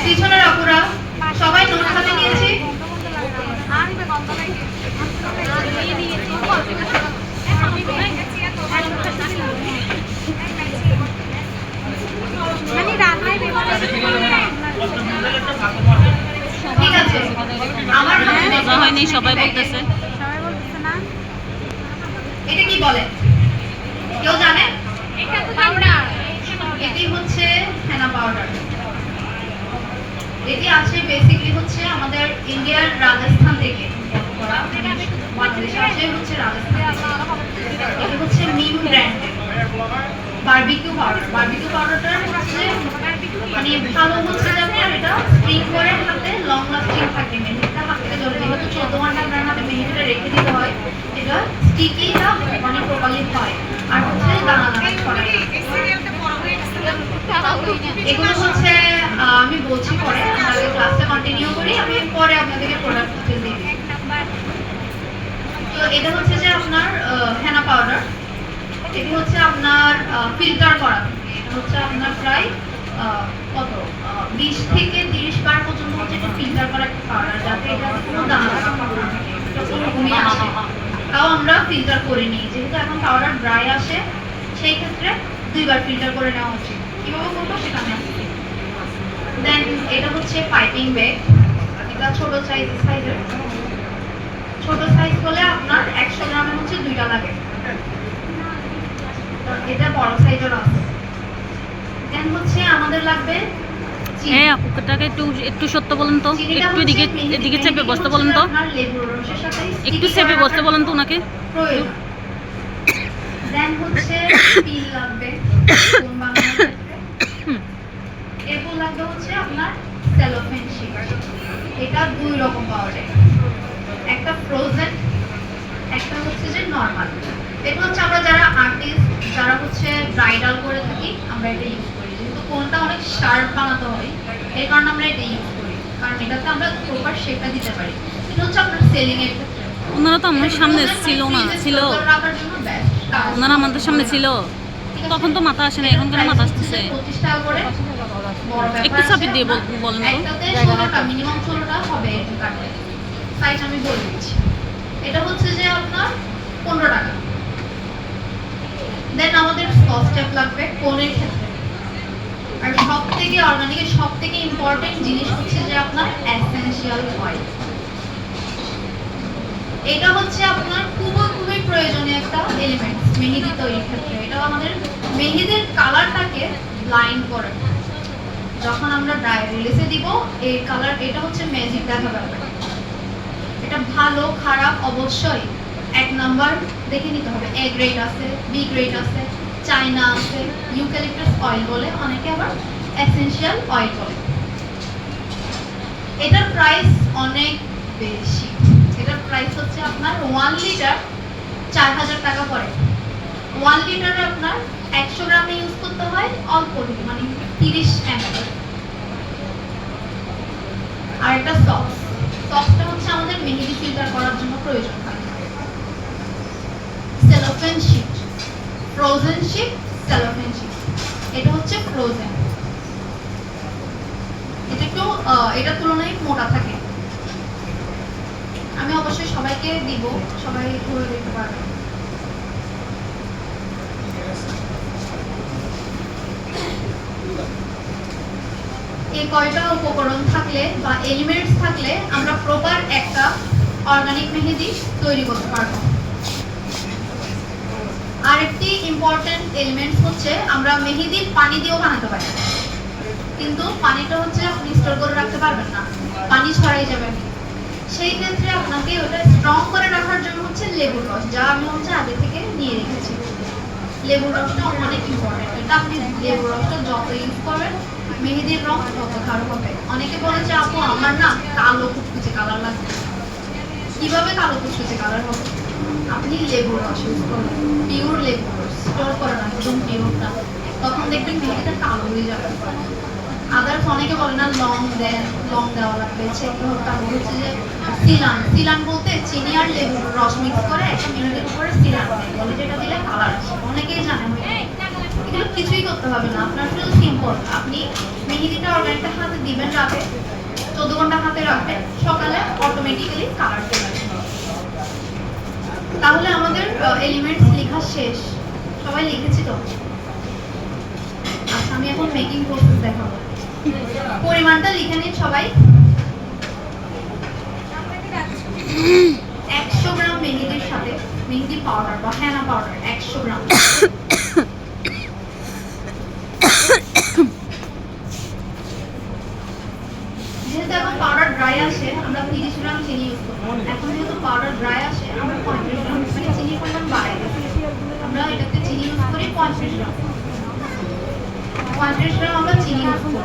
পিছনের আপুরা সবাই নোট হাতে নিয়েছি। ঠিক আছে, আমার মজা হয়নি সবাই বলতেছে। এটা কি বলে কেউ জানে? এটি হচ্ছে হেনা পাউডার। এটি আছে বেসিকলি হচ্ছে আমাদের ইন্ডিয়ার রাজস্থান থেকে করা, বাংলাদেশে আসে হচ্ছে রাজস্থান থেকে। এটি হচ্ছে মিম ব্র্যান্ডের বারবিকিউ পাউডার। বারবিকিউ পাউডারটা হচ্ছে মানে ভালো হচ্ছে যে আপনার এটা স্প্রিং করে হাতে লং লাস্টিং থাকে। মেহেদিটা হাত থেকে জলে যেহেতু 14 ঘন্টা আপনার হাতে মেহেদিটা রেখে দিতে হয়, এটা স্টিকিটা মানে প্রপারলি হয়। আর হচ্ছে দানা দানা ছড়ে। এগুলো হচ্ছে আমি বলছি পরে, আমরা আগে ক্লাসটা কন্টিনিউ করি, আমি পরে আপনাদেরকে প্রোডাক্ট ডিটেইল দিয়ে দিই। তো এটা হচ্ছে যে আপনার হেনা পাউডার। এটি হচ্ছে আপনার ফিল্টার করা। এটা হচ্ছে আপনার প্রায় কত 20 থেকে 30 বার পর্যন্ত হচ্ছে এটা ফিল্টার করা একটা পাউডার, যাতে এটা কোনো দানা দানা পাউডার থাকে, এটা পুরো কমে আসে। তাও আমরা ফিল্টার করে নিই, যেহেতু এখন পাউডার ড্রাই আসে, সেই ক্ষেত্রে 2 বার ফিল্টার করে নেওয়া উচিত। কিভাবে করবো সেটা আমি আসছি। দেন এটা হচ্ছে পাইপিং ব্যাগ। এটা ছোট সাইজের। ছোট সাইজ হলে আপনার 100 গ্রামের হচ্ছে 2টা লাগে। এটা বড় সাইজের আছে। দেন হচ্ছে আমাদের লাগবে হ্যাঁ, আপুটাকে একটু সত্য বলেন তো, একটু এদিকে চেপে বসতে বলেন তো, একটু চেপে বসতে বলেন তো ওনাকে। দেন হচ্ছে পিল লাগবে এরপর লাগবে হচ্ছে আপনার সেলোফেন শিট। এটা 2 রকম পাওয়া যায়, একটা ফ্রোজেন, একটা হচ্ছে যে নরমাল। এটা হচ্ছে আমরা যারা আর্টিস্ট, যারা হচ্ছে ব্রাইডাল করে থাকি, আমরা এটা ইউজ করি। যেহেতু কোনটা অনেক শার্প বানাতে হয়, এই কারণে আমরা এটা ইউজ করি, কারণ এটাতে আমরা প্রপার শেপটা দিতে পারি। এটা হচ্ছে আপনার সেলিং এর ক্ষেত্রে। ওনারা তো আমার সামনে ছিল না, ছিল ওনারা আমাদের সামনে ছিল, তখন তো মাথা আসে না, এখন কেন মাথা আসতেছে? 25 টাকা করে একটু চাপি দিয়ে বলেন তো। একটাতে 16টা, মিনিমাম 16টা হবে এরকম কাটলে। সাইজ আমি বলে দিচ্ছি। এটা হচ্ছে যে আপনার 15 টাকা। দেন আমাদের স্কচ টেপ লাগবে কোনের ক্ষেত্রে। আর সবথেকে অর্গানিকের সবথেকে ইম্পর্টেন্ট জিনিস হচ্ছে যে আপনার এসেনশিয়াল অয়েল। এটা হচ্ছে আপনার খুবই প্রয়োজনীয় একটা এলিমেন্ট মেহেদি তৈরির ক্ষেত্রে। এটা আমাদের মেহেদির কালারটাকে ব্লাইন্ড করে। যখন আমরা ড্রাই রিলিজে দিব, এই কালার, এটা হচ্ছে ম্যাজিক দেখা যাবে। এটা ভালো খারাপ অবশ্যই 1 নাম্বার দেখে নিতে হবে। এ গ্রেড আছে, বি গ্রেড আছে, চায়না আছে, ইউক্যালিপটাস অয়েল বলে, অনেকে আবার এসেনশিয়াল অয়েল বলে। এটার প্রাইস অনেক বেশি। এটার প্রাইস হচ্ছে আপনার 1 লিটার 4000 টাকা পড়ে। 1 লিটারে আপনার 100 গ্রামে ইউজ করতে হয় অল্প, মানে 30 ml। আর একটা সসটা হচ্ছে আমাদের মেহেদি ফিল্টার করার জন্য প্রয়োজন হয়। Cellophane sheet, frozen sheet, cellophane sheet. এটা হচ্ছে ফ্রোজেন। এটা একটু এটা তুলনায় মোটা থাকে। আমি অবশ্যই সবাইকে দিব, সবাই ধরে দিতে পারবে। এই কয়টা উপকরণ থাকলে বা এলিমেন্টস থাকলে আমরা প্রপার একটা অর্গানিক মেহেদি তৈরি করতে পারবো। আরেকটি ইম্পর্টেন্ট এলিমেন্টস হচ্ছে আমরা মেহেদি পানি দিয়েও বানাতে পারি, কিন্তু পানিটা হচ্ছে আপনি স্টোর করে রাখতে পারবেন না, পানি ছড়াই যাবে। সেই ক্ষেত্রে আপনাকে ওটা স্ট্রং করে রাখার জন্য হচ্ছে লেবুর রস, যা আমি হচ্ছে আগে থেকে নিয়ে রেখেছি। লেবুর রসটা অনেক ইম্পর্টেন্ট। এটা আপনি লেবুর রসটা যত ইউজ করবেন মেহেদির রং তত গাঢ় হবে। অনেকে বলে যে আপু আমার না কালো কুচকুচে কালার লাগবে। কিভাবে কালো কুচকুচে কালার হবে? আপনি লেবুর রস ইউজ করবেন, পিওর লেবুর রস, স্টোর করেন একদম পিওরটা, তখন দেখবেন মেহেদিটা কালো হয়ে যাবে। আদার্স অনেকে বলে না লং দেওয়া লাগবে, তারপর হচ্ছে যে সিলান বলতে চিনি আর লেবুর রস মিক্স করে একটা মিনিটের উপরে সিলান দেয়, বলে যেটা দিলে কালার আসে। অনেকেই জানে এগুলো কিছুই করতে হবে না, আপনার শুধু সিম্পল আপনি মেহেদিটা অর্গানিকটা হাতে দিবেন রাতে 14 ঘন্টা হাতে রাখবেন, সকালে অটোমেটিক্যালি কালার চলে আসবে। তাহলে আমাদের এলিমেন্টস লেখা শেষ। সবাই লিখেছি তো? আচ্ছা, আমি এখন মেকিং প্রসেস দেখাবো। পরিমাণটা লিখে নিন সবাই। 100 গ্রাম মেহেদির সাথে মেহেদি পাউডার বা হেনা পাউডার 100 গ্রাম। যেহেতু এখন পাউডার ড্রাই আসে, আমরা 30 গ্রাম চিনি ইউজ করব। এখন যেহেতু পাউডার ড্রাই আসে, আমরা 35 গ্রাম মানে চিনির পরিমাণ বাড়াই দিই। আমরা এটাতে চিনি ইউজ করি 35 গ্রাম। 35 গ্রাম আমরা চিনি ইউজ করব।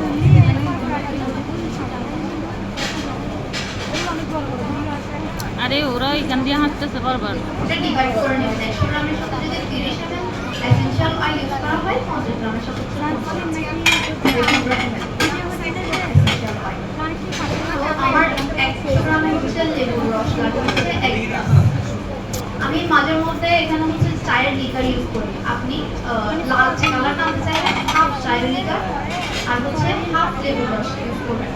আরে ওরা এখান দিয়ে হাঁটতেছে বারবার। এটা ডিভাইড করে নেবেন। 100 গ্রামের সাথে যদি 30 ml এসেনশিয়াল অয়েল ইউজ করা হয়, 50 গ্রামের সাথে 40 গ্রাম এসেনশিয়াল অয়েল। তো আমার 100 গ্রামের হচ্ছে লেবুর রস লাগবে হচ্ছে 1 গ্লাস। আমি মাঝে মধ্যে এখানে হচ্ছে চায়ের লিকার ইউজ করি। আপনি লালচে কালারটা আনতে চাইলে হাফ চায়ের লিকার আর হচ্ছে হাফ লেবুর রস ইউজ করবেন,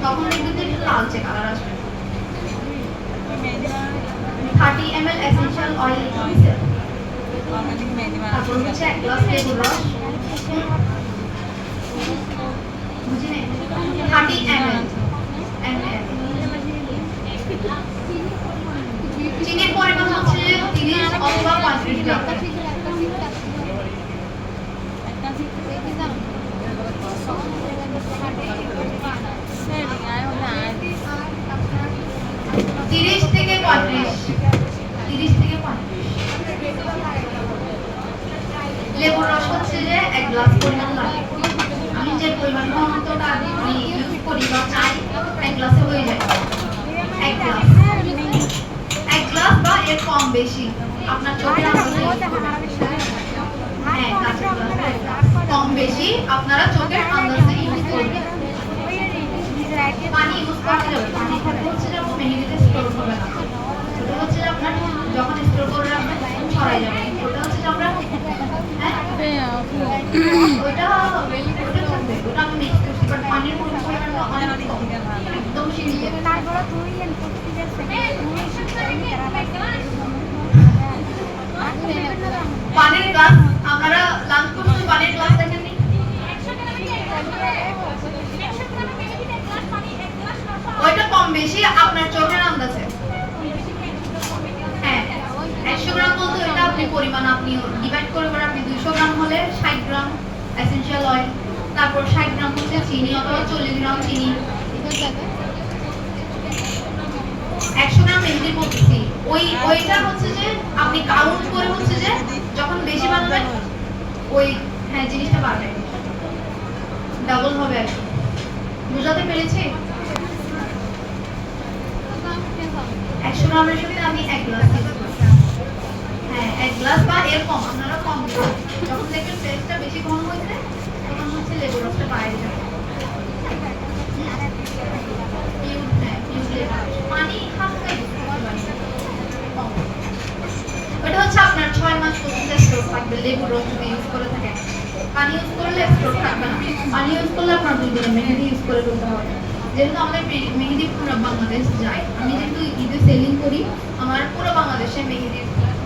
তখন দেখবেন যে একটু লালচে কালার আসবে। 30 ml এসেনশিয়াল অয়েল হচ্ছে, তারপর হচ্ছে 1 গ্লাস লেবুর রস, বুঝিনি 30 ml চিনির পরিমাণ হচ্ছে 30 অথবা 35 গ্রাম। 30 থেকে 35 লেবুর রস হচ্ছে যে 1 গ্লাস পরিমাণ লাগে। আমি যে পরিমাণ ঘনত্বটা আমি ইউজ করি বা চাই 1 গ্লাসে হয়ে যায়। 1 গ্লাস বা এর কম বেশি আপনার চোখের আন্দাজে, হ্যাঁ কাঁচা গ্লাস কম বেশি আপনারা চোখের আন্দাজে ইউজ করবেন। পানি ইউজ করতে যাবে, পানি হচ্ছে যে মেহেদিতে স্টোর হবে না, ওটা হচ্ছে যে আপনার যখন স্টোর করে রাখবেন ছড়াই যাবে। ওটা হচ্ছে যে আমরা ওটা থাকবে, ওটা আমি মিক্স করছি, বাট পানির পরিমাণটা অনেক কম, একদম সীমিত। পানির গ্লাস আপনারা লাঞ্চ করতে পানির গ্লাস দেখেননি? ওইটা কম বেশি আপনার চোখের আন্দাজে। হ্যাঁ 100 গ্রাম বলতে এটা আপনি পরিমাণ আপনি ডিভাইড করে আপনি 200 গ্রাম হলে 60 গ্রাম এসেনশিয়াল অয়েল, তারপর 60 গ্রাম হচ্ছে চিনি অথবা 40 গ্রাম চিনি, 100 গ্রাম মেহেদি বলতেছি। ওইটা হচ্ছে যে আপনি কাউন্ট করে হচ্ছে যে যখন বেশি বানাবেন ওই হ্যাঁ জিনিসটা বাড়বে, ডাবল হবে আর কি। বুঝাতে পেরেছি? 100 গ্রামের সাথে আমি 1 গ্লাস ইউজ করছি। হ্যাঁ 1 গ্লাস বা এর কম, আপনারা কম দিবেন। যখন দেখবেন পেস্টটা বেশি ঘন হয়েছে তখন হচ্ছে লেবুর রসটা বাইরে যাবে। পানি হালকা ইউজ করতে পারেন, ওটা হচ্ছে আপনার 6 মাস পর্যন্ত স্টোর থাকবে লেবুর রস যদি ইউজ করে থাকেন। পানি ইউজ করলে স্টোর থাকবে না, পানি ইউজ করলে আপনার 2 দিনে মেহেদি ইউজ করে ফেলতে হবে। যেহেতু আমাদের মেহেদি পুরো বাংলাদেশ যায়, আমি যেহেতু ঈদে সেলিং করি আমার পুরো বাংলাদেশে মেহেদি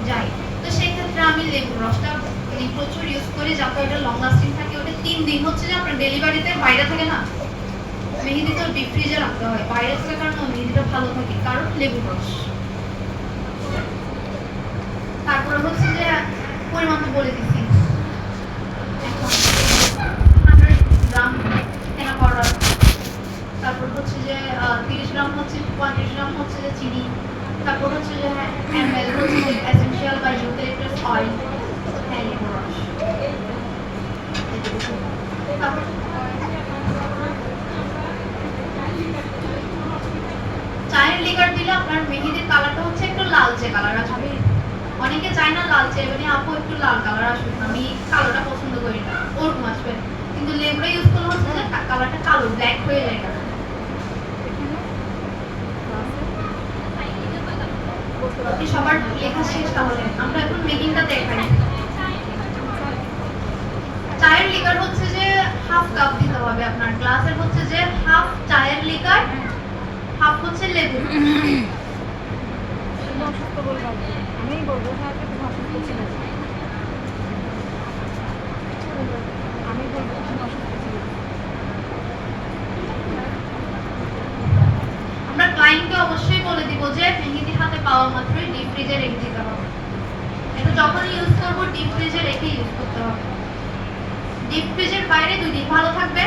যায়, তো সেই ক্ষেত্রে আমি লেবুর রসটা প্রচুর ইউজ করি যাতে ওটা লং লাস্টিং থাকে। ওটা 3 দিন হচ্ছে যে আপনার ডেলিভারিতে বাইরে থাকে না, মেহেদি তো ডিপ ফ্রিজে রাখতে হয়, বাইরে থাকার কারণে মেহেদিটা ভালো থাকে কারণ লেবুর রস। তারপরে হচ্ছে যে পরিমাণ তো বলে দিচ্ছি, 100 গ্রাম হেনা পাউডার, তারপর হচ্ছে যে 30 গ্রাম হচ্ছে 35 গ্রাম হচ্ছে যে চিনি, তারপর হচ্ছে যে ml হচ্ছে এসেনশিয়াল বা ইউক্যালিপটাস অয়েল, হ্যাঁ লেবুর রস। তারপর চায়ের লিকার দিলে আপনার মেহেদির কালারটা হচ্ছে একটু লালচে কালার আসবে। অনেকে চায় না লালচে, মানে আপু একটু লাল কালার আসবে, আমি কালোটা পছন্দ করি না, ওরকম আসবে। কিন্তু লেবুটা ইউজ করলে হচ্ছে যে কালারটা কালো ব্ল্যাক হয়ে যায়। সবার লেখা শেষ, তাহলে আমরা এখন মেকিংটা দেখাই। হাফ কাপ দিতে হবে আপনার। গ্লাসের হচ্ছে যে হাফ চায়ের লিকার, হাফ হচ্ছে লেবু। আমি বলবো তাহলে তুমি অসুস্থ ছিল, আমি বলবো তুমি অসুস্থ ছিল। আমরা ক্লায়েন্টকে অবশ্যই বলে দিব যে মেহেদি হাতে পাওয়া মাত্রই ডিপ ফ্রিজে রেখে দিতে হবে। এটা যখন ইউজ করবো ডিপ ফ্রিজে রেখে ইউজ করতে হবে। ডিপ ফ্রিজের বাইরে 2 দিন ভালো থাকবে,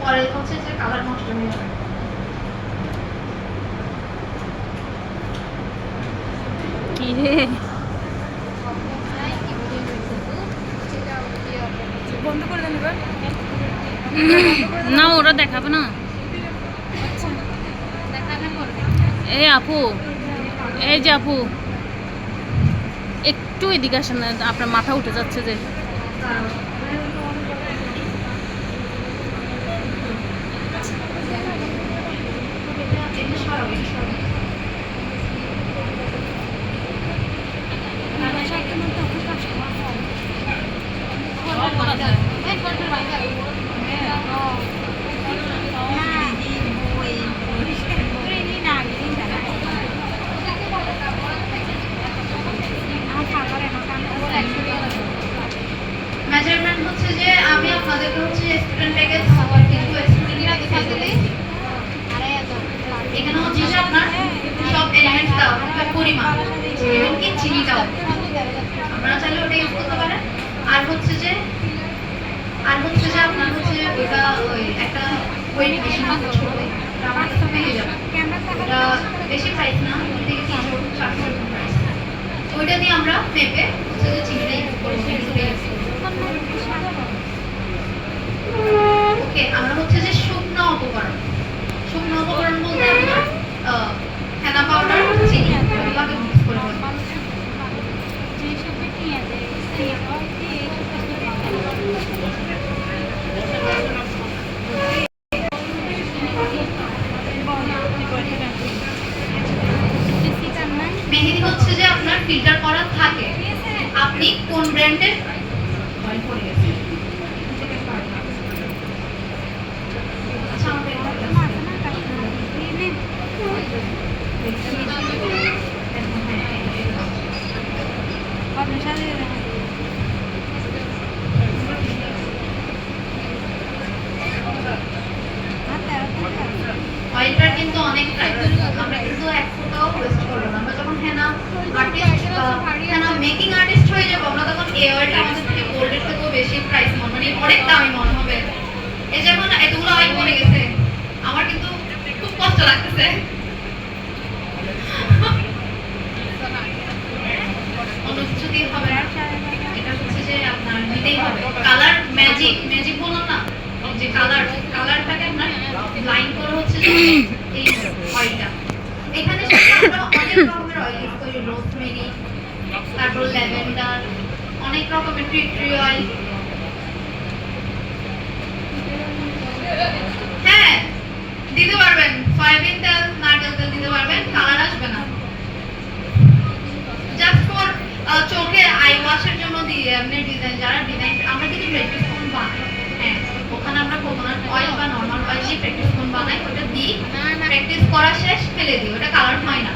পরে হচ্ছে যে কালার নষ্ট হয়ে যাবে। কি রে বন্ধ করে দেন এবার। না ওরা দেখাবে না। এই আপু, এই যে আপু একটু এদিকে আসেন না, আপনার মাথা উঠে যাচ্ছে যে। মেজারমেন্ট হচ্ছে যে আমি আপনাদেরকে হচ্ছে স্টুডেন্ট প্যাকেজ কিছু স্টুডেন্টরা দেখাই দিই। এখানে হচ্ছে যে আপনার সব এলিমেন্টস দাও, পরিমাণ এবং কি চিনিটাও আপনারা চাইলে ওটা ইউজ করতে পারেন। আর হচ্ছে যে আপনার হচ্ছে ওটা ওই একটা ওয়েট মেশিন আছে ছোট, ওটা আমার কাছে পেয়ে যাবে। ওটা বেশি প্রাইস না, 2 থেকে 300-400 এরকম প্রাইস। ওইটা দিয়ে আমরা মেপে হচ্ছে যে চিনিটা ইউজ করবো। ওকে, আমরা হচ্ছে যে শুকনো উপকরণ বলতে আপনার হেনা পাউডার, চিনি এগুলোকে মিক্স করে ফেলবো। মেহেদি হচ্ছে যে আপনার ফিল্টার করা থাকে। আপনি কোন ব্র্যান্ডের অয়েল পড়ে গেছে? আচ্ছা, আমাকে এটা বলেন। অয়েলটার কিন্তু অনেক প্রাইস। আমরা কিন্তু 1 ফোঁটাও ওয়েস্ট করব না। আমরা যখন হেনা আর্টিস্ট হেনা মেকিং আর্টিস্ট হয়ে যাব, আমরা তখন এই অয়েলটা আমাদের থেকে গোল্ডের থেকেও বেশি প্রাইস মানে অনেক দামি মনে হবে। এই যে এখন এতগুলো অয়েল পড়ে গেছে, আমার কিন্তু খুব কষ্ট লাগতেছে। অন্য কিছু দিয়ে হবে না, এটা হচ্ছে যে আপনার নিতেই হবে। কালার ম্যাজিক বললাম না, এই যে কালারটাকে আপনার লাইন করে হচ্ছে যে এই অয়েলটা। এখানে সাথে আমরা অনেক রকমের অয়েল ইউজ করি, রোজমেরি, তারপর ল্যাভেন্ডার, অনেক রকমের ট্রি অয়েল। হ্যাঁ দিতে পারবেন, সয়াবিন তেল, নারকেল তেল দিতে পারবেন, কালার আসবে না। জাস্ট ফর চোখে আই ওয়াশের জন্য দিয়ে আপনি ডিজাইন আমরা কিন্তু প্র্যাকটিস কোন বানাই। হ্যাঁ, ওখানে আমরা কোকোনাট অয়েল বা নরমাল অয়েল দিয়ে প্র্যাকটিস কোন বানাই, ওটা দিই, প্র্যাকটিস করা শেষ ফেলে দিই, ওটা কালার হয় না।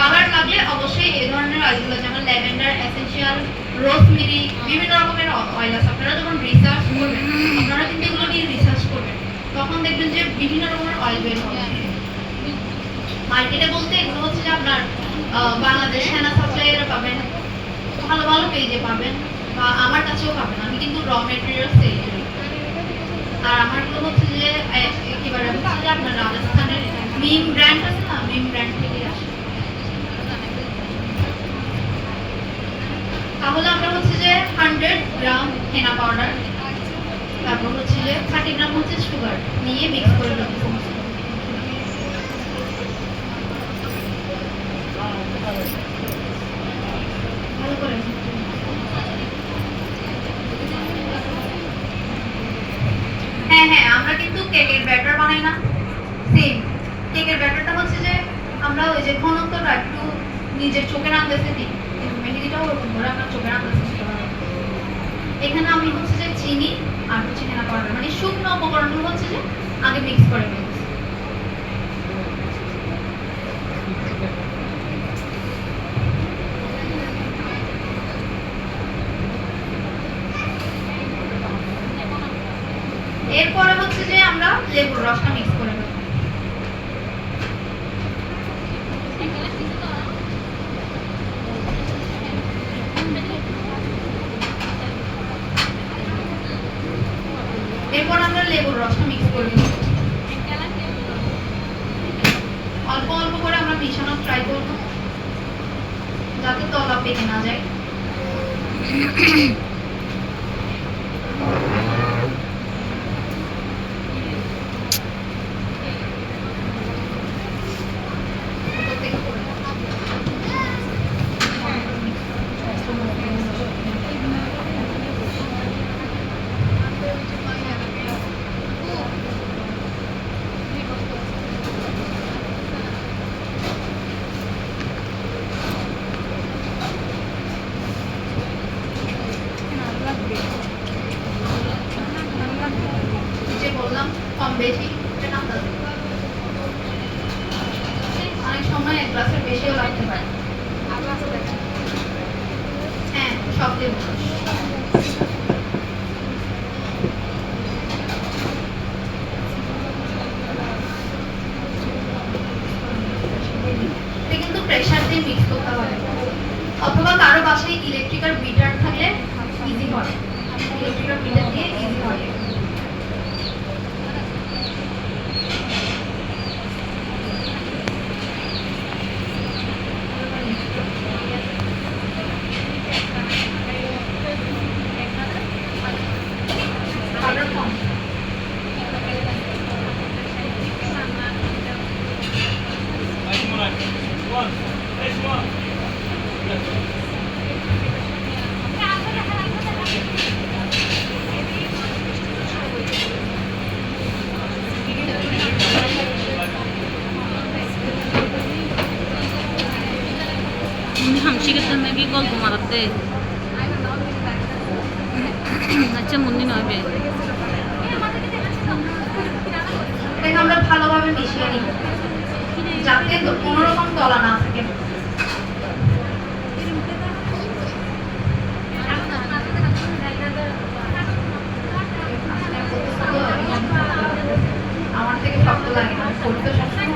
কালার লাগলে অবশ্যই এই ধরনের অয়েলগুলো যেমন ল্যাভেন্ডার, এসেনশিয়াল, রোজমেরি, বিভিন্ন রকমের অয়েল আছে। আপনারা যখন রিসার্চ করবেন, আপনারা কিন্তু এগুলো নিয়ে রিসার্চ করবেন, তখন দেখবেন যে বিভিন্ন রকমের অয়েল বের হবে। মার্কেটে বলতে এগুলো হচ্ছে যে আপনার বাংলাদেশ হেনা সাপ্লাইয়ার পাবেন, ভালো ভালো পেজে পাবেন, বা আমার কাছেও পাবেন। আমি কিন্তু র মেটেরিয়াল সেল করি। আর আমারগুলো হচ্ছে যে একেবারে হচ্ছে যে আপনার রাজস্থানের মিম ব্র্যান্ড আছে না, মিম ব্র্যান্ড থেকে আসে। তাহলে আমরা হচ্ছে যে 100 গ্রাম হেনা পাউডার, তারপর হচ্ছে যে 30 গ্রাম হচ্ছে সুগার নিয়ে মিক্স করে দেবো। ভালো করে হ্যাঁ, আমরা কিন্তু কেকের ব্যাটার বানাই না, সেম কেকের ব্যাটারটা হচ্ছে যে আমরা ওই যে ঘনত্বটা একটু নিজের চোখের আন্দাজে দিই, মেহেদিটাও ওরকম করে আপনার চোখের আন্দাজে দিতে পারবেন। এখানে আমি হচ্ছে যে চিনি আর হচ্ছে হেনা পাউডার, মানে শুকনো উপকরণগুলো হচ্ছে যে আগে মিক্স করে ফেলছি। এরপরে হচ্ছে যে আমরা লেবুর রসটা মিক্স করে ফেলবো। এরপর আমরা লেবুর রসটা মিক্স করে দিব। অল্প অল্প করে আমরা মিশানোর ট্রাই করব যাতে তলা পেকে না যায়। যে বললাম কম বেশি এটা আন্দাজ। অনেক সময় এক গ্লাসের বেশিও লাগতে পারে। হ্যাঁ, সব লেবু রস। এটা কিন্তু প্রেসার দিয়ে মিক্স করতে হবে, অথবা কারো বাসায় ইলেকট্রিক্যাল বিটার থাকলে ইজি হয়। ইলেকট্রিক্যাল বিটার দিয়ে ইজি হয়। কালার কম। হামশিকের জন্য কি গল্প মারাতে আচ্ছা মুন্নি নয়বে এটাকে আমরা ভালোভাবে মিশিয়ে নিব যাতে কোনো রকম তলা না থাকে। আমার থেকে শক্ত লাগে না, করতে সবসময়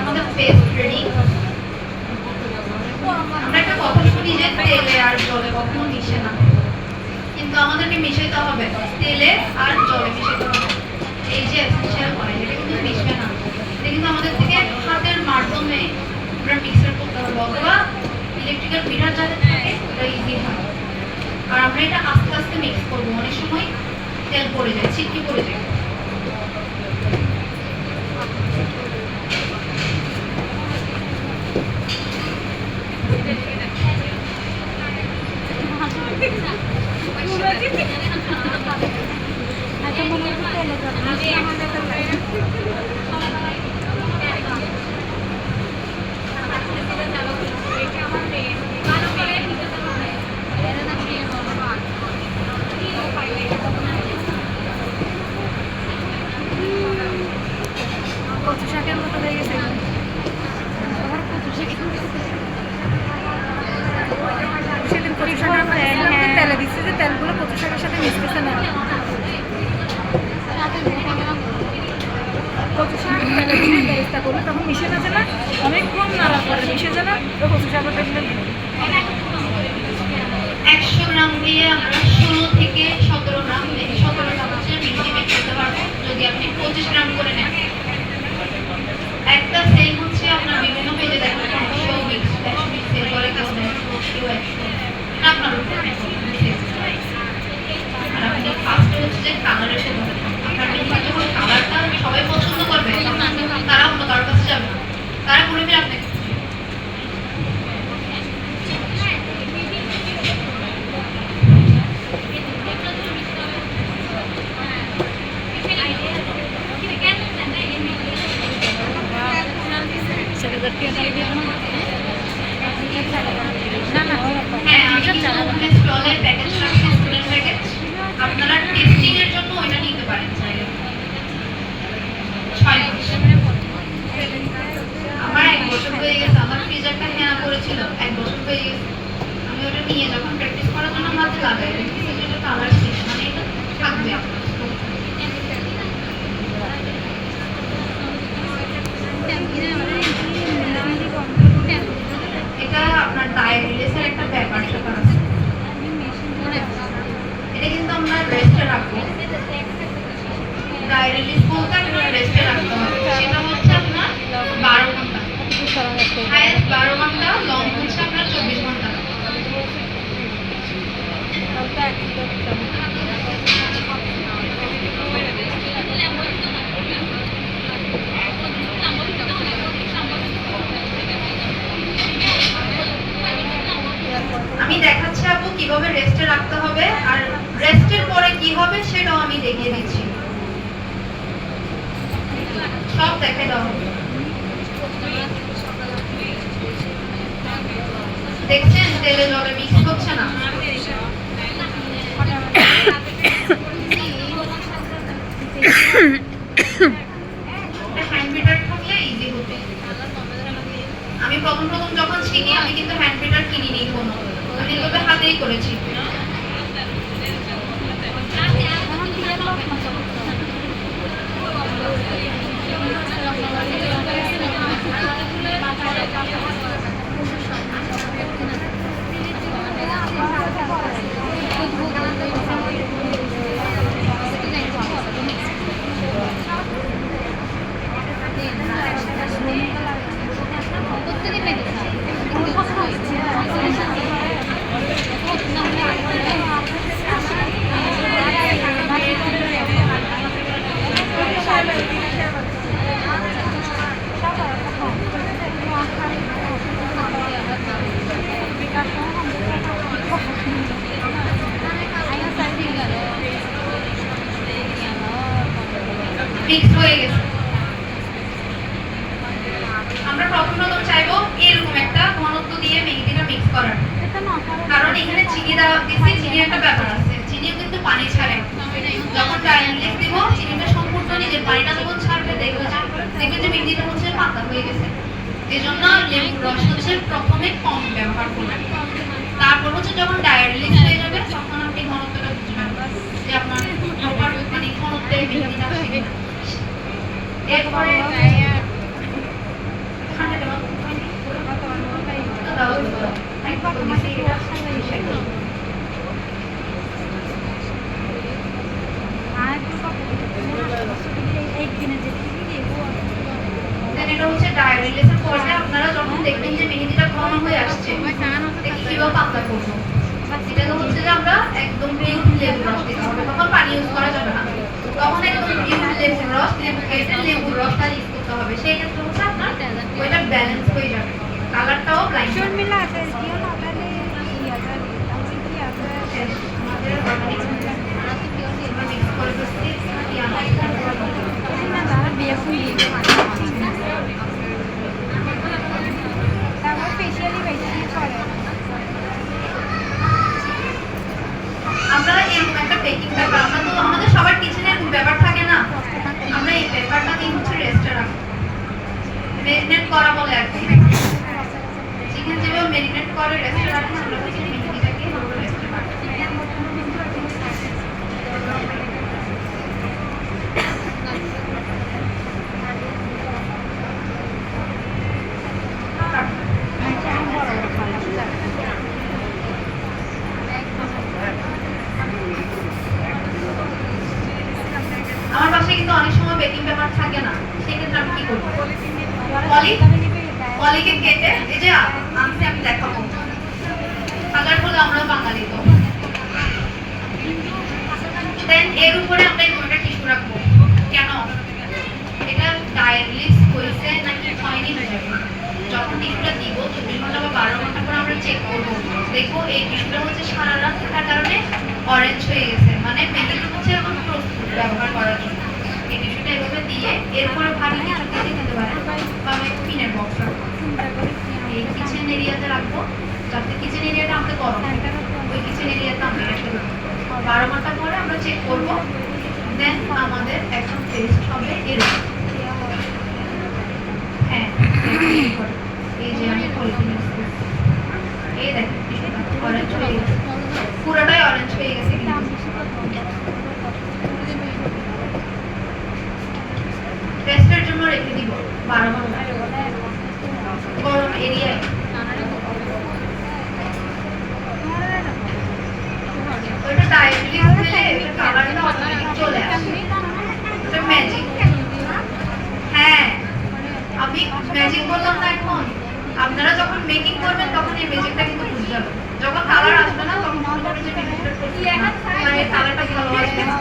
আমাদের পেস্ট রেডি। আমরা একটা কথা শুনি যে তেলে আর জলে কখনো মিশে না, কিন্তু আমাদেরকে মিশাইতে হবে, তেলে আর জলে মিশাইতে হবে। এই যে এসেনশিয়াল পয়েন্ট, এটা কিন্তু মিশবে না, এটা কিন্তু আমাদের থেকে হাতের মাধ্যমে আমরা মিক্সার করতে হবে, অথবা ইলেকট্রিক্যাল বিটার যাতে থাকে ওটা ইজি হয়। আর আমরা এটা আস্তে আস্তে মিক্স করবো, অনেক সময় তেল পড়ে যায়, ছিটকে পড়ে যায়। কচু শাকের মতো হয়ে গেছে। আমার কচু শাক সেদিন কচু শাকের তেলে দিচ্ছে যে তেলগুলো কচু শাকের সাথে মিশতেছে না। কচু শাক তেলে দিয়ে বেরেস্তা করলে তখন মিশে না যে না, অনেকক্ষণ নাড়া করে মিশে যায় না, তো কচু শাকের দেখলে 100 গ্রাম দিয়ে আমরা 16 থেকে 17 গ্রাম 17 চামচের মিষ্টি মেখে খেতে পারবো যদি আপনি 25 গ্রাম করে নেন। একটা সেল হচ্ছে আপনার বিভিন্ন পেজে দেখেন 100 মিক্স 100 মিক্স সেল করে কেউ 100 কেউ 100 আপনার উপর আর আপনি ফার্স্ট হচ্ছে যে কালারের সাথে আপনার মেহেদি যখন কালারটা সবাই পছন্দ করবে তখন তারা অন্য কারোর কাছে যাবে না, তারা করবে আপনাকে। হ্যাঁ, আমি কিন্তু ওখানে স্টলের প্যাকেজ রাখছি, স্টুডেন্ট প্যাকেজ। আপনারা টেস্টিং এর জন্য ওইটা নিতে পারেন চাইলে। 6 মাস। আমার 1 বছর হয়ে গেছে, আমার ফ্রিজারটা হ্যাঁ করেছিল 1 বছর হয়ে গেছে। আমি ওটা নিয়ে যখন প্র্যাকটিস করার জন্য হাতে লাগাই রেখেছি, যেটা কালার শেষ, মানে এটা থাকবে আপনার। এটা আপনার ডায়ার রিলিজের একটা ব্যাপার স্যাপার আছে। এটা কিন্তু আমরা রেস্টে রাখবো। ডায়ার রিলিজ বলতে আপনার রেস্টে রাখতে হবে। সেটা হচ্ছে আপনার 12 ঘন্টা। হাইয়েস্ট 12 ঘন্টা, লং হচ্ছে আপনার 24 ঘন্টা। আমি দেখাচ্ছি আপু কিভাবে রেস্টে রাখতে হবে, আর রেস্টের পরে কি হবে সেটাও আমি দেখিয়ে দিচ্ছি। সব দেখে দাও। দেখছেন তেলে জলে মিক্স হচ্ছে না। হ্যান্ড বিটার থাকলে ইজি হতো। আমি প্রথম যখন শিখি আমি কিন্তু হ্যান্ড বিটার কিনিনি কোনো, আমি এভাবে হাতেই করেছি। মিক্স হয়ে গেছে। আমরা প্রথম চাইবো এরকম একটা ঘনত্ব দিয়ে মেহেদিটা মিক্স করার, কারণ এখানে চিনি দেওয়া দিচ্ছি, চিনির একটা ব্যাপার আছে, চিনিও কিন্তু পানি ছাড়ে। যখন ডায়ার রিলিজ দিব চিনিটা সম্পূর্ণ নিজের পানিটা যখন ছাড়বে দেখবেন যে মেহেদিটা হচ্ছে পাতলা হয়ে গেছে। এই জন্য লেবুর রস হচ্ছে প্রথমে কম ব্যবহার করবেন, তারপর হচ্ছে যখন ডায়ার রিলিজ হয়ে যাবে তখন আপনি ঘনত্বটা বুঝবেন যে আপনার প্রপার মানে ঘনত্বের মেহেদিটা আসে। এরপরে এটা হচ্ছে ডায়ার রিলিজের পরে আপনারা যখন দেখবেন যে মেহেদিটা ঘন হয়ে আসছে, দেখি কিভাবে পাতলা করবো। এটা হচ্ছে যে আমরা একদম পিওর লেবুর রস দিতে হবে, তখন পানি ইউজ করা যাবে না, তখন একদম পিওর লেবুর রস, লেবুর রসটা ইউজ করতে হবে। সেই ক্ষেত্রে হচ্ছে আপনার ওইটা ব্যালেন্স হয়ে যাবে, কালারটাও ব্লাইন্ড আমরা এরকম একটা বেকিং পেপার, আমরা তো আমাদের সবার কিচেনে এরকম পেপার থাকে না, আমরা এই পেপারটা দিয়ে হচ্ছে রেস্টে রাখবো। মেরিনেট করা বলে আর কি, চিকেন যেভাবে মেরিনেট করে রেস্টে রাখবো, আমরা হচ্ছে মেহেদিটাকে রেস্টে রাখবো। আমার বাসায় কিন্তু অনেক সময় বেকিং পেপার থাকে না, সেক্ষেত্রে আমি কি করবো? পলিকে কেটে এই যে আনছি আমি দেখাবো। কালার হলো আমরা বাঙালি তো। দেন এর উপরে আমরা একটা টিস্যু রাখবো। কেন? এটা ডায়ালিস হয়েছে নাকি হয়নি হয়ে যাবে। যখন টিস্যুটা দিব 24 ঘন্টা বা 12 ঘন্টা পর আমরা চেক করবো, দেখবো এই টিস্যুটা হচ্ছে সারা রাত থাকার কারণে অরেঞ্জ হয়ে গেছে, মানে মেহেদি হচ্ছে এখন প্রস্তুত ব্যবহার করার জন্য। এই টিস্যুটা এভাবে দিয়ে এরপরে ভারী কিছু কেটে দিতে পারেন বা আমি পিনের বক্স রাখবো, এই কিচেন এরিয়াতে রাখবো, যাতে কিচেন এরিয়াটা আমাদের গরম, ওই কিচেন এরিয়াতে আমরা রেখে দেবো। 12 ঘন্টা পরে আমরা চেক করবো, দেন আমাদের এখন টেস্ট হবে এরকম। হ্যাঁ, এই যে আমি পলিথিন এই দেখেন অরেঞ্জ হয়ে গেছে, পুরোটাই অরেঞ্জ হয়ে গেছে। টেস্টের জন্য রেখে দিব 12 ঘন্টা গরম এরিয়ায়। ওটা ডায়াবেটিস হলে এটা কালারটা অটোমেটিক চলে আসে, এটা ম্যাজিক। হ্যাঁ, আমি ম্যাজিক বললাম না এখন। আপনারা যখন মেকিং করবেন তখন এই ম্যাজিকটা কিন্তু বুঝতে হবে। যখন কালার আসবে না তখন মনে করবেন যে ম্যাজিকটা করছি না, মানে কালারটা ভালো আসবে না।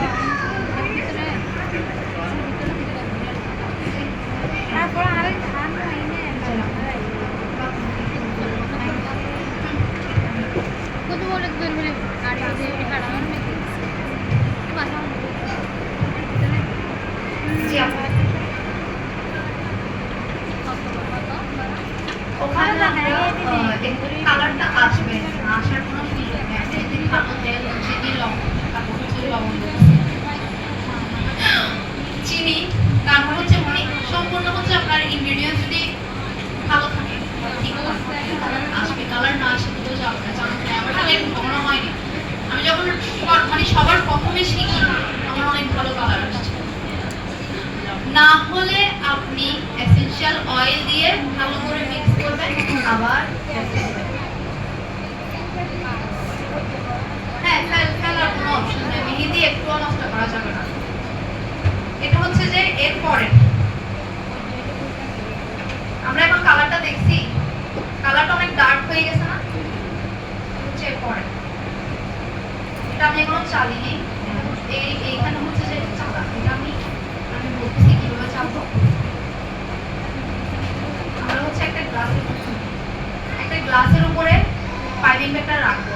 জি আপু, ওখানে কালারটা আসবে, আসার কোনো সুযোগ নেই। যদি ভালো তেল, চিনি, লবণ, চিনি, তারপর হচ্ছে মানে সম্পূর্ণ হচ্ছে আপনার ইনগ্রেডিয়েন্টস যদি ভালো থাকে ঠিক আসবে। কালার না আসে তো যাবে না, আমার সাথে কখনো হয়নি। আমি যখন মানে সবার প্রথমে শিখি আমার অনেক ভালো কালার আসছে। না হলে আপনি এসেনশিয়াল অয়েল দিয়ে ভালো করে মিক্স করবেন, আবার হ্যাঁ ফেলার কোনো অপশন নেই, মেহেদি একটুও নষ্ট করা যাবে না। এটা হচ্ছে যে এরপরে আমরা এখন কালারটা দেখছি, কালারটা অনেক ডার্ক হয়ে গেছে না, হচ্ছে এরপরে এটা আমি এখনো চালিনি। এইখানে হচ্ছে যে চালা, এটা আমি বলতেছি কিভাবে চালবো। আমরা হচ্ছে একটা গ্লাসের উপরে পাইপিং ব্যাগটা রাখবো।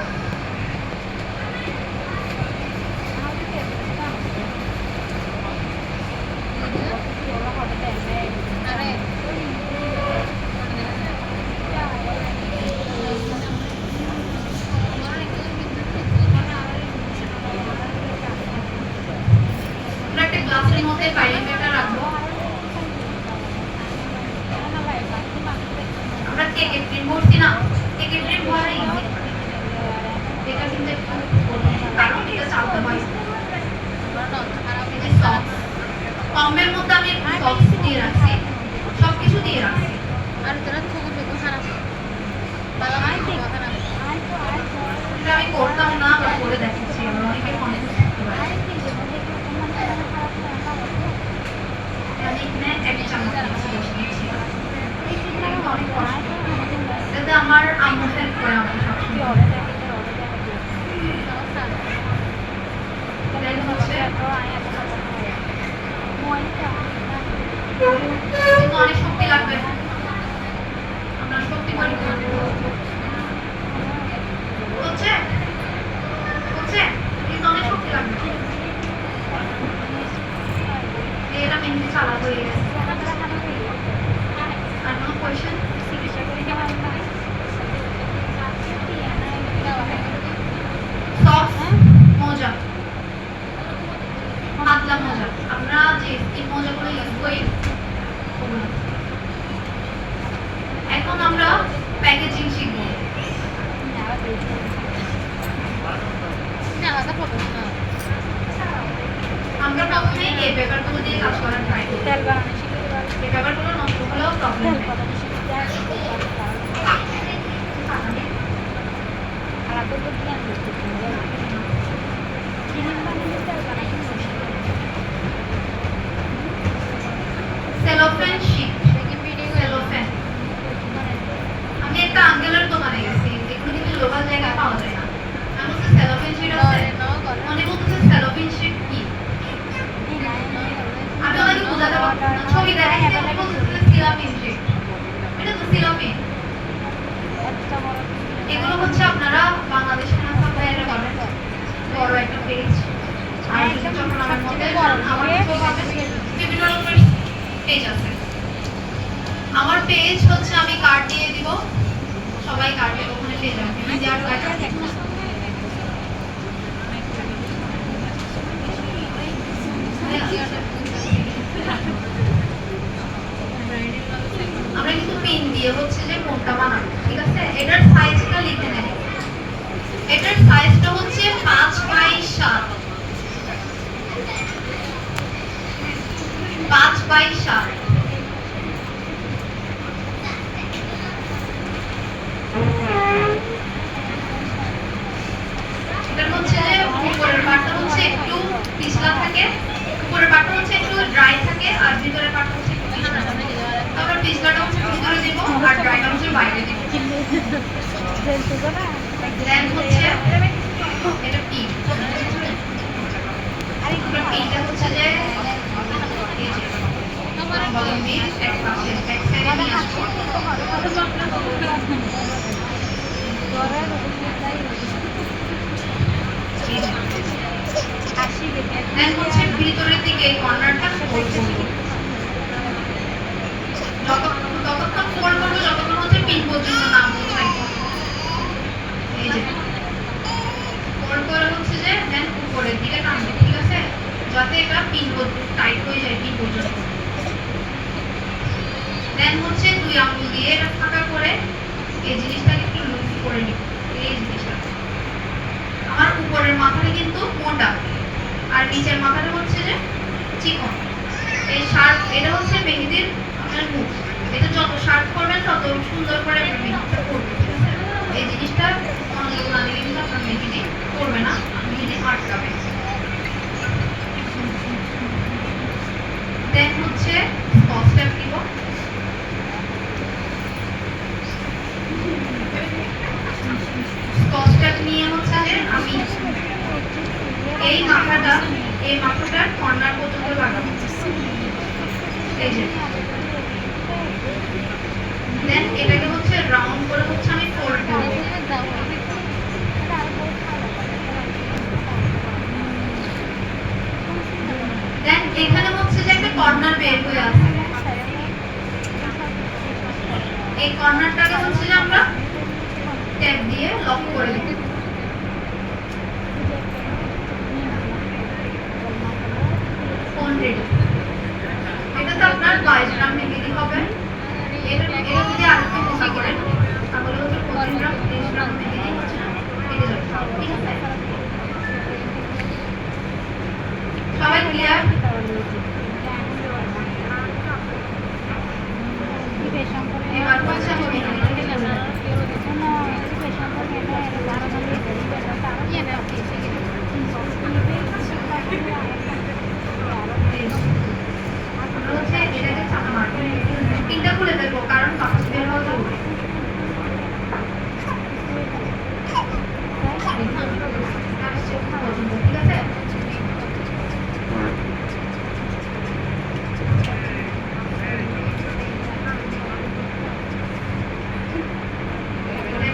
গ্লাসের মধ্যে পাইপিং ব্যাগটা রাখবো। আমরা কেকের ক্রিম ভর্তি না, কেকের ক্রিম ভরা ইজি, এটা কিন্তু কারণ এটা চালতে হয়। কমের মধ্যে আমি সস দিয়ে রাখছি, সবকিছু দিয়ে রাখছি। এটা আমি করতাম না, আবার করে দেখাচ্ছি, আমরা অনেকে কনফিউজ করতে পারি। আমার আম্মু হেল্প করে আমাকে সবসময়। অনেক শক্তি লাগবে, আমরা শক্তি করি হচ্ছে কিন্তু অনেক শক্তি লাগবে। এটা মেহেদি চালা হয়ে গেছে। আর কোনো কোয়েশ্চেন? সস মোজা, পাতলা মোজা, আমরা যে মোজাগুলো ইউজ করি এখন আমরা প্যাকেজিং শিখবো। আমরা প্রথমে এই পেপারগুলো দিয়ে কাজ করার ট্রাই করি। এই পেপারগুলো নষ্ট হলেও প্রবলেম নেই। সেলোফেন শিট, সেলোফেন লোকাল জায়গায় পাওয়া যায় না। আমি বলছি সেলোফিন শিট আছে, উনি বলতেছে সেলোফিন শিট কি? আমি ওনাকে বোঝাতে পারছি না, ছবি দেখাইছি, উনি বলতেছে সিলাফিন শিট। এটা তো সিলাফিন। এগুলো হচ্ছে আপনারা বাংলাদেশের নাসা বাইরে পাবেন, বড় একটা পেজ। আর যখন আমার মতে আমার বিভিন্ন রকমের পেজ আছে। আমার পেজ হচ্ছে আমি কার্ড দিয়ে দিব, সবাই কার্ডে ওখানে পেয়ে যাবেন। দেওয়ার কার্ড আমরা কিন্তু পিন দিয়ে হচ্ছে যে কোনটা বানাবো, ঠিক আছে? এটার সাইজটা লিখে নেন। এটার সাইজটা হচ্ছে 5x7, 5x7। এটা হচ্ছে যে উপরের পার্টটা হচ্ছে একটু পিছলা থাকে, উপরের পার্টটা হচ্ছে একটু ড্রাই থাকে, আর ভিতরের পার্টটা হচ্ছে একটু পিছলা থাকে। তারপর পিছলাটা হচ্ছে ভিতরে দিব আর ড্রাইটা হচ্ছে বাইরে দিব। দেন হচ্ছে এটা পিন। আর পিনটা হচ্ছে যে এই যে লম্বালম্বি এক পাশে এক সাইডে নিয়ে আসবো। দেন হচ্ছে ভিতরের দিকে কর্নারটা ফোল্ড করব। যতক্ষণ ফোল্ড করবো যতক্ষণ হচ্ছে পিন পর্যন্ত না পৌঁছাই। এই যে ফোল্ড করে হচ্ছে যে দেন উপরের দিকে টানবে, ঠিক আছে? যাতে এটা পিন পর্যন্ত টাইট হয়ে যায়, পিন পর্যন্ত। দেন হচ্ছে 2 আঙ্গুল দিয়ে এটা ফাঁকা করে এই জিনিসটাকে একটু লুজ করে নিব। এই জিনিসটা আমার উপরের মাথাটা কিন্তু মোটা আর নিচের মাথাটা হচ্ছে যে চিকন। এই শার্প এটা হচ্ছে মেহেদির আপনার মুখ। এটা যত শার্প করবেন তত সুন্দর করে আপনি মেহেদিটা করবেন, ঠিক আছে? এই জিনিসটা মনোযোগ না দিলে কিন্তু আপনার মেহেদি করবে না, মেহেদি আটকাবে। দেন হচ্ছে স্কচ টেপ দিব। স্কচ টেপ নিয়ে হচ্ছে যে আমি এই মাথাটার কর্নার পর্যন্ত লাগাবো, এই যে। দেন এটাকে হচ্ছে রাউন্ড করে হচ্ছে আমি ফোল্ড করব। দেন এখানে হচ্ছে যে একটা কর্নার বের হয়ে আসে, এই কর্নারটাকে হচ্ছে যে আমরা ট্যাপ দিয়ে লক করে দেব। Phone ready. এটা তো আপনার 22 গ্রাম মেহেদি হবে। এটা যদি আরেকটু মোটা করেন তাহলে হচ্ছে 25 গ্রাম 30 গ্রাম মেহেদি হচ্ছে কেটে যাবে, ঠিক আছে? সবাই ক্লিয়ার? এবার হচ্ছে আমি মেহেদি হচ্ছে এটাকে চাপা মারবো। পিনটা খুলে দেবো কারণ বাতাস বের হওয়া জরুরি। ঠিক আছে?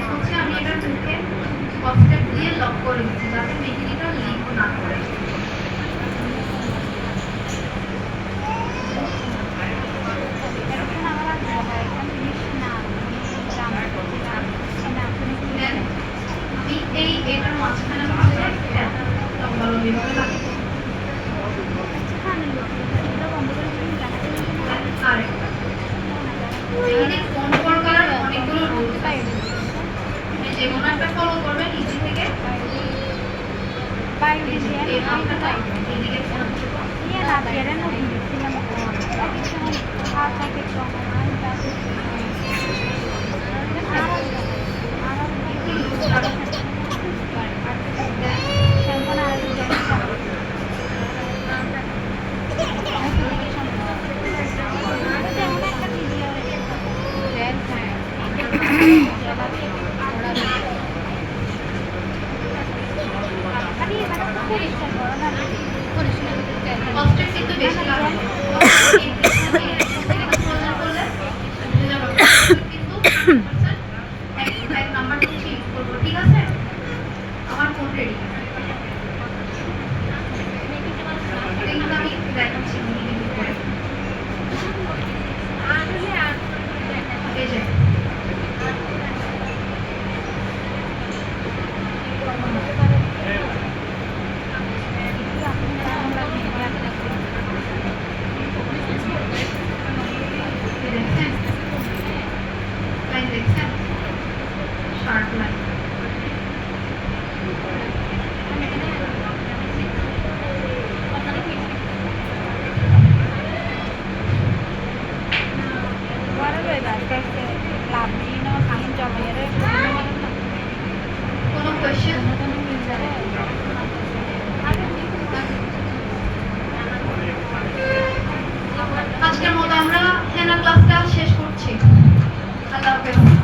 হচ্ছে আমি এটা মুখে স্কচ টেপ দিয়ে লক করে দিচ্ছি যাতে মেহেদিটা লিক না করে। আমি এটার মাঝখানে লম্বালম্বি ভাবে লাগাবো। আরেকটা মেহেদি কোন করার অনেকগুলো রুলস আছে, যে কোনো একটা ফলো করবেন নিচে থেকে এই মাথাটা এদিকে একটু লুজ রাখবেন। নাই। কোনো কোয়েশ্চেন? আজকের মতো আমরা হেনা ক্লাসটা শেষ করছি। আল্লাহ হাফেজ।